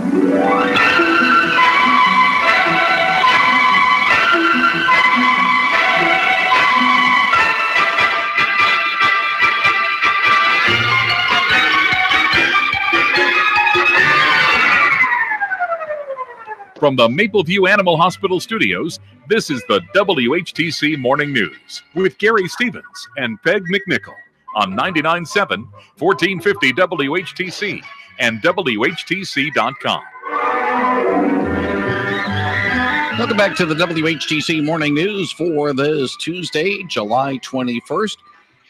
From the Mapleview Animal Hospital studios, this is the WHTC Morning News with Gary Stevens and Peg McNichol on 99.7, 1450 WHTC and WHTC.com. Welcome back to the WHTC Morning News for this Tuesday, July 21st.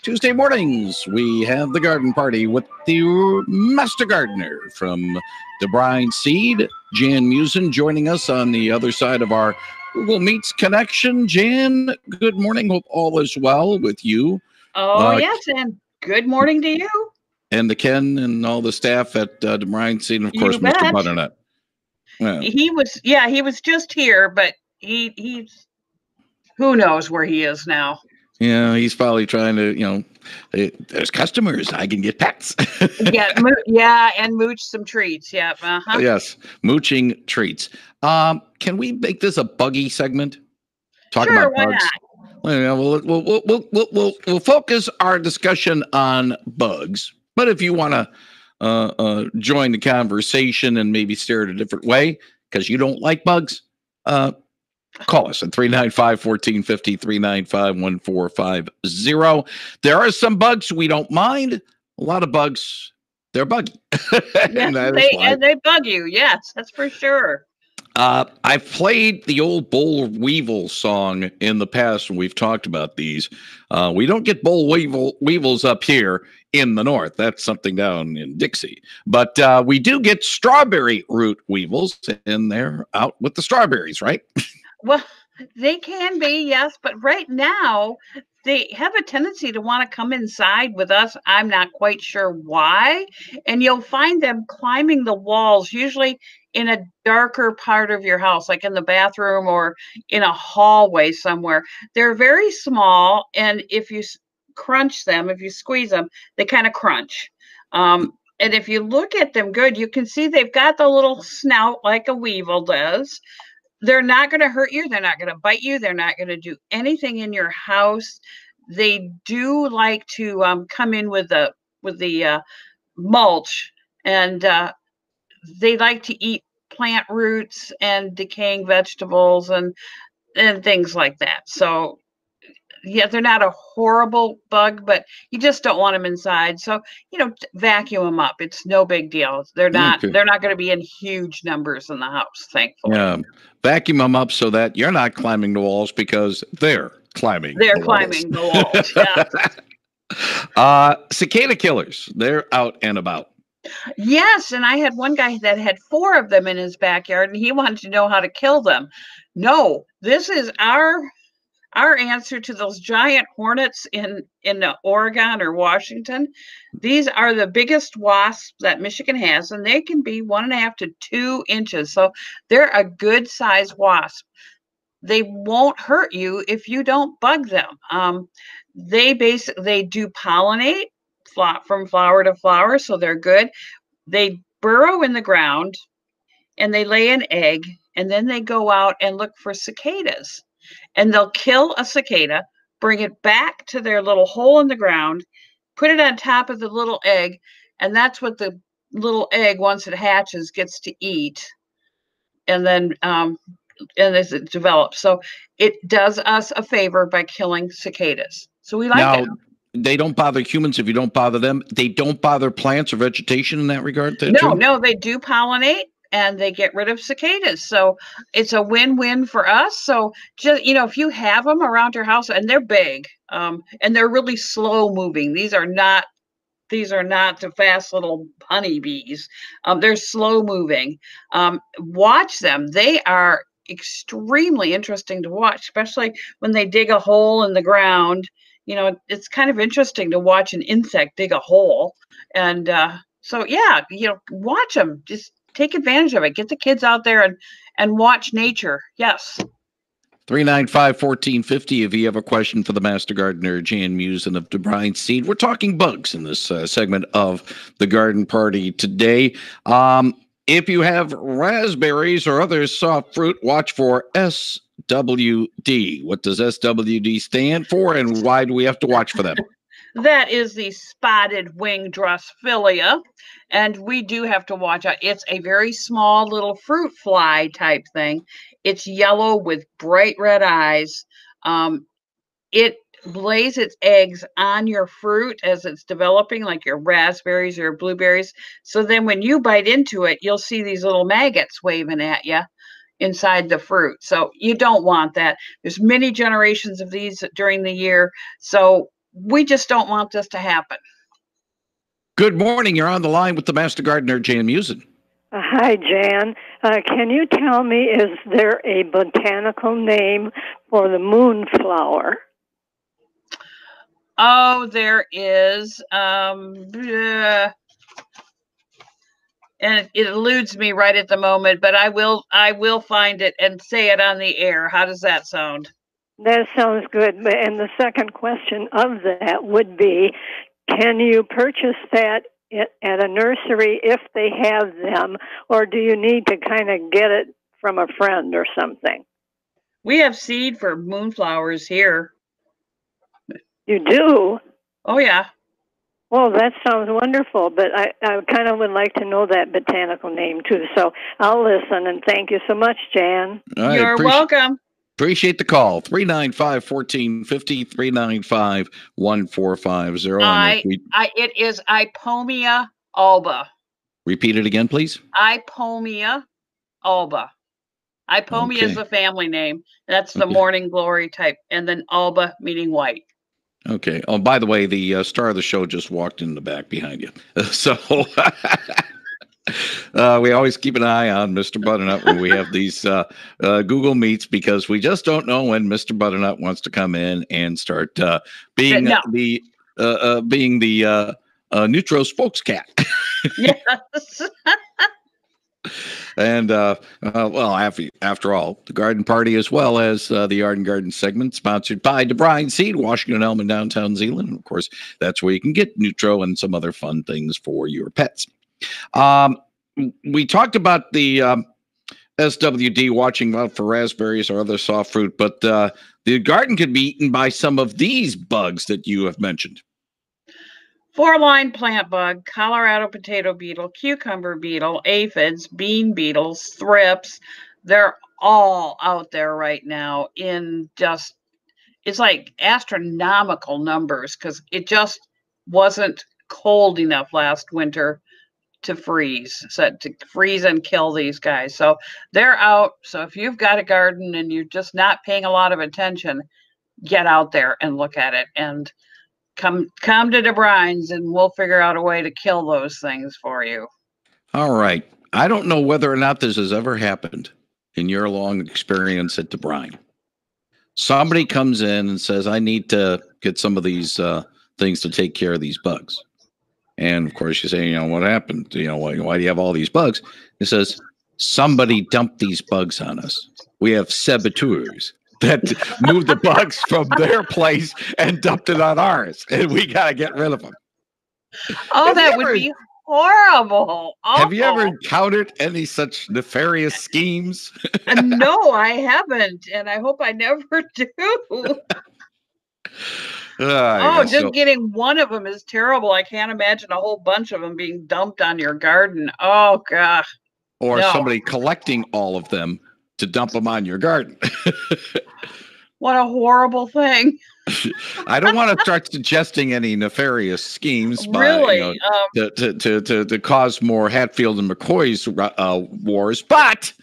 Tuesday mornings, we have the garden party with the Master Gardener from DeBruyn Seed, Jan Meeuwsen, joining us on the other side of our Google Meets connection. Jan, good morning. Hope all is well with you. Oh, yes, and good morning to you. And to Ken and all the staff at DeBruyn Seed, and of course, Mr. Butternut. Yeah. He was just here, but he's who knows where he is now. Yeah, he's probably trying to, there's customers. I can get pets. and mooch some treats. Yeah. Uh-huh. Yes, mooching treats. Can we make this a buggy segment? Talking about bugs. We'll focus our discussion on bugs. But if you want to join the conversation and maybe steer it a different way because you don't like bugs, call us at 395-1450, 395-1450. There are some bugs we don't mind. A lot of bugs, they're buggy. Yes, they bug you. Yes, that's for sure. I've played the old Boll Weevil song in the past when we've talked about these. We don't get Boll Weevils up here in the north. That's something down in Dixie. But we do get strawberry root weevils, and they're out with the strawberries, right? Well, they can be, yes, but right now they have a tendency to want to come inside with us. I'm not quite sure why. And you'll find them climbing the walls, usually in a darker part of your house, like in the bathroom or in a hallway somewhere. They're very small, and if you crunch them, if you squeeze them, they kind of crunch. And if you look at them good, you can see they've got the little snout like a weevil does. They're not going to hurt you. They're not going to bite you. They're not going to do anything in your house. They do like to come in with the mulch, and they like to eat plant roots and decaying vegetables and things like that. So, yeah, they're not a horrible bug, but you just don't want them inside. So, vacuum them up. It's no big deal. They're not going to be in huge numbers in the house, thankfully. Yeah, vacuum them up so that you're not climbing the walls because they're climbing the walls. Cicada Killers, they're out and about. Yes, and I had one guy that had 4 of them in his backyard, and he wanted to know how to kill them. No, this is our answer to those giant hornets in Oregon or Washington. These are the biggest wasps that Michigan has, and they can be 1.5 to 2 inches. So they're a good size wasp. They won't hurt you if you don't bug them. They do pollinate from flower to flower, so they're good. They burrow in the ground and they lay an egg, and then they go out and look for cicadas. And they'll kill a cicada, bring it back to their little hole in the ground, put it on top of the little egg, and that's what the little egg, once it hatches, gets to eat. And then as it develops. So it does us a favor by killing cicadas. So we like it. They don't bother humans if you don't bother them. They don't bother plants or vegetation in that regard? No, they do pollinate. And they get rid of cicadas. So it's a win-win for us. So just, if you have them around your house, and they're big, and they're really slow moving. These are not the fast little honeybees. They're slow moving. Watch them. They are extremely interesting to watch, especially when they dig a hole in the ground. It's kind of interesting to watch an insect dig a hole. And so, yeah, watch them. Just take advantage of it. Get the kids out there and watch nature. Yes. 395-1450 if you have a question for the Master Gardener, Jan Meeuwsen of DeBruyn Seed. We're talking bugs in this segment of the garden party today. If you have raspberries or other soft fruit, watch for SWD. What does SWD stand for, and why do we have to watch for them? That is the spotted wing Drosophila, and we do have to watch out. It's a very small little fruit fly type thing. It's yellow with bright red eyes. It lays its eggs on your fruit as it's developing, like your raspberries or blueberries. So then when you bite into it, you'll see these little maggots waving at you inside the fruit. So you don't want that. There's many generations of these during the year. So we just don't want this to happen. Good morning. You're on the line with the Master Gardener, Jan Meeuwsen. Hi, Jan. Can you tell me, is there a botanical name for the moonflower? Oh, there is. And it eludes me right at the moment, but I will find it and say it on the air. How does that sound? That sounds good. And the second question of that would be, can you purchase that at a nursery if they have them, or do you need to kind of get it from a friend or something? We have seed for moonflowers here. You do? Oh, yeah. Well, that sounds wonderful, but I kind of would like to know that botanical name, too. So I'll listen, and thank you so much, Jan. You're welcome. Appreciate the call. 395-1450, 395-1450. It is Ipomea alba. Repeat it again, please. Ipomea alba. Ipomea is the family name. That's the morning glory type. And then alba meaning white. Okay. Oh, by the way, the star of the show just walked in the back behind you. So we always keep an eye on Mr. Butternut when we have these Google Meets, because we just don't know when Mr. Butternut wants to come in and start being the neutral spokescat. Yes. And, well, after all, the garden party, as well as the Yard and Garden segment, sponsored by DeBruyn Seed, Washington Elm in downtown Zeeland. And of course, that's where you can get Nutro and some other fun things for your pets. We talked about the SWD, watching out for raspberries or other soft fruit, but the garden could be eaten by some of these bugs that you have mentioned. Four-line plant bug, Colorado potato beetle, cucumber beetle, aphids, bean beetles, thrips. They're all out there right now in just, it's like astronomical numbers, because it just wasn't cold enough last winter to freeze. So to freeze and kill these guys. So they're out. So if you've got a garden and you're just not paying a lot of attention, get out there and look at it, and come to DeBruyn's, and we'll figure out a way to kill those things for you. All right. I don't know whether or not this has ever happened in your long experience at DeBruyn. Somebody comes in and says, I need to get some of these things to take care of these bugs. And of course you say, what happened? Why do you have all these bugs? It says, somebody dumped these bugs on us. We have saboteurs that moved the bugs from their place and dumped it on ours, and we got to get rid of them. Oh, that would be horrible. Have you ever encountered any such nefarious schemes? No, I haven't, and I hope I never do. Just getting one of them is terrible. I can't imagine a whole bunch of them being dumped on your garden. Oh, gosh. Or somebody collecting all of them to dump them on your garden. What a horrible thing. I don't want to start suggesting any nefarious schemes to cause more Hatfield and McCoy's wars, but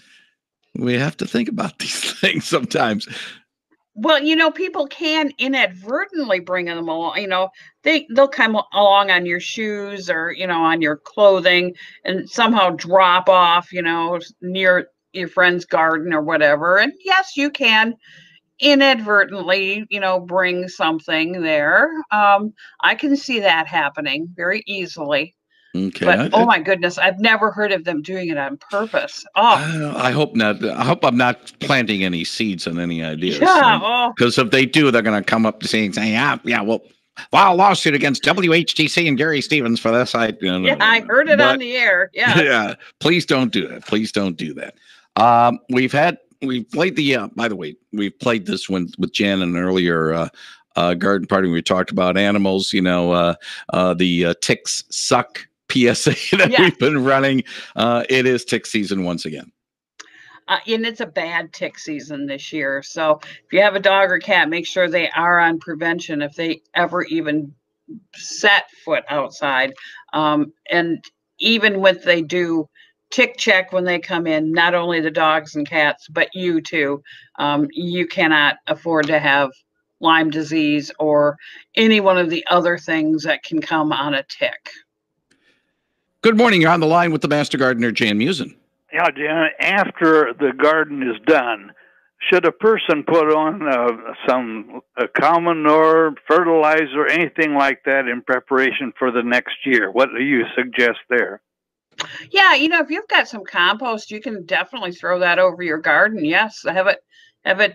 we have to think about these things sometimes. Well, people can inadvertently bring them along. They'll come along on your shoes or, on your clothing, and somehow drop off, near your friend's garden or whatever. And yes, you can inadvertently, bring something there. I can see that happening very easily. Okay. But oh my goodness, I've never heard of them doing it on purpose. I hope not. I hope I'm not planting any seeds on any ideas. Yeah. Because if they do, they're going to come up to saying, well, File a lawsuit against WHTC and Gary Stevens for this. I heard it on the air. Yeah. Yeah. Please don't do that. Please don't do that. We've played by the way, we've played this one with Jan in an earlier garden party. We talked about animals, the ticks suck PSA that we've been running. It is tick season once again. And it's a bad tick season this year. So if you have a dog or cat, make sure they are on prevention if they ever even set foot outside. And even when they do tick check when they come in, not only the dogs and cats, but you too. You cannot afford to have Lyme disease or any one of the other things that can come on a tick. Good morning. You're on the line with the Master Gardener, Jan Meeuwsen. Yeah, Jan, after the garden is done, should a person put on some cow manure, fertilizer, anything like that in preparation for the next year? What do you suggest there? Yeah, if you've got some compost, you can definitely throw that over your garden. Yes, have it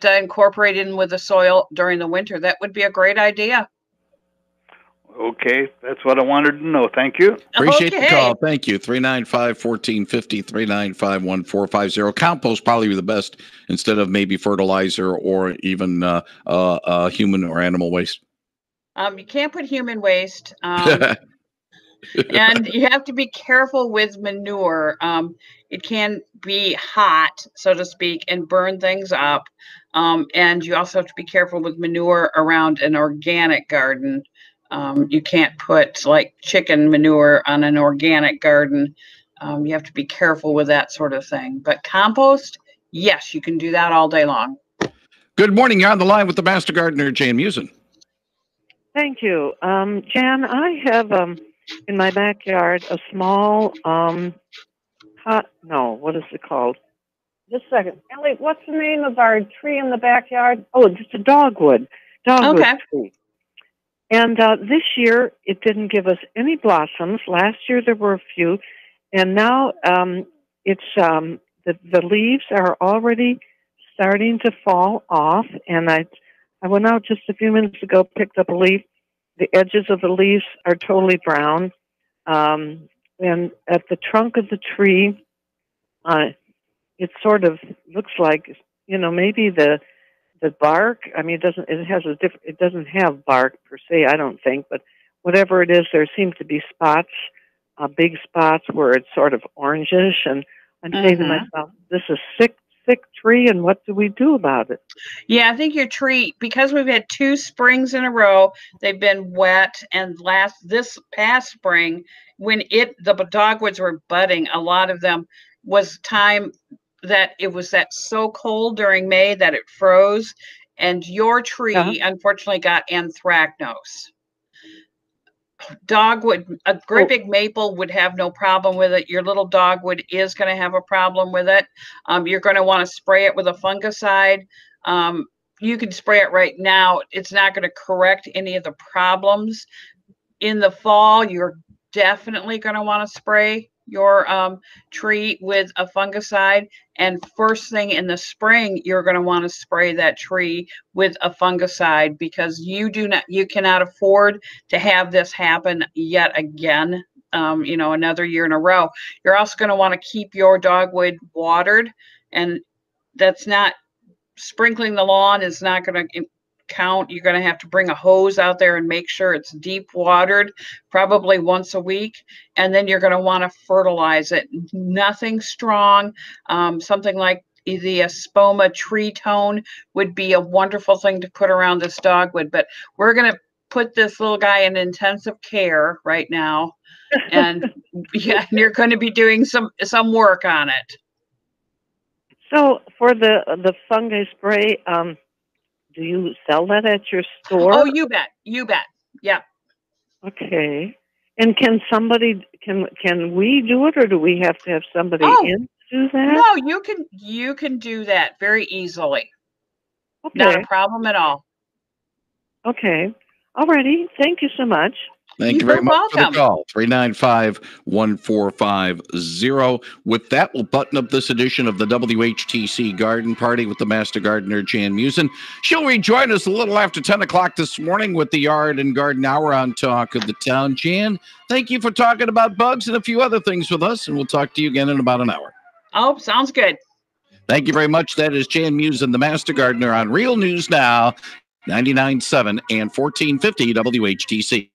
incorporated in with the soil during the winter. That would be a great idea. Okay, that's what I wanted to know. Thank you. Appreciate the call. Thank you. 395-1450, 395-1450. Compost probably the best instead of maybe fertilizer or even human or animal waste. You can't put human waste. And you have to be careful with manure. It can be hot, so to speak, and burn things up. And you also have to be careful with manure around an organic garden. You can't put like chicken manure on an organic garden. You have to be careful with that sort of thing. But compost, yes, you can do that all day long. Good morning. You're on the line with the Master Gardener, Jan Meeuwsen. Thank you. Jan, I have in my backyard a small, what is it called? Just a second. Ellie, what's the name of our tree in the backyard? Oh, it's a dogwood tree. And this year, it didn't give us any blossoms. Last year, there were a few. And now it's the leaves are already starting to fall off. And I went out just a few minutes ago, picked up a leaf. The edges of the leaves are totally brown. And at the trunk of the tree, it sort of looks like, maybe the bark. I mean, it doesn't have bark per se, I don't think, but whatever it is, there seem to be spots, big spots where it's sort of orangish. And I'm saying to myself, this is sick tree, and what do we do about it? Yeah, I think your tree, because we've had 2 springs in a row, they've been wet, and this past spring, when the dogwoods were budding, a lot of them was time that it was so cold during May that it froze, and your tree unfortunately got anthracnose. Dogwood, a great big maple would have no problem with it. Your little dogwood is going to have a problem with it. You're going to want to spray it with a fungicide. You can spray it right now. It's not going to correct any of the problems. In the fall, you're definitely going to want to spray your tree with a fungicide, and first thing in the spring you're going to want to spray that tree with a fungicide, because you cannot afford to have this happen yet again, another year in a row. You're also going to want to keep your dogwood watered, and that's not sprinkling the lawn is not going to count. You're going to have to bring a hose out there and make sure it's deep watered, probably once a week. And then you're going to want to fertilize it. Nothing strong. Something like the Espoma tree tone would be a wonderful thing to put around this dogwood. But we're going to put this little guy in intensive care right now. And you're going to be doing some work on it. So for the fungi spray, do you sell that at your store? Oh, you bet. Yeah. Okay. And can we do it, or do we have to have somebody in to do that? No, you can do that very easily. Okay. Not a problem at all. Okay. Alrighty. Thank you so much. Thank you very much for the call. 395-1450. With that, we'll button up this edition of the WHTC Garden Party with the Master Gardener, Jan Meeuwsen. She'll rejoin us a little after 10 o'clock this morning with the Yard and Garden Hour on Talk of the Town. Jan, thank you for talking about bugs and a few other things with us, and we'll talk to you again in about an hour. Oh, sounds good. Thank you very much. That is Jan Meeuwsen, the Master Gardener, on Real News Now, 99.7 and 1450 WHTC.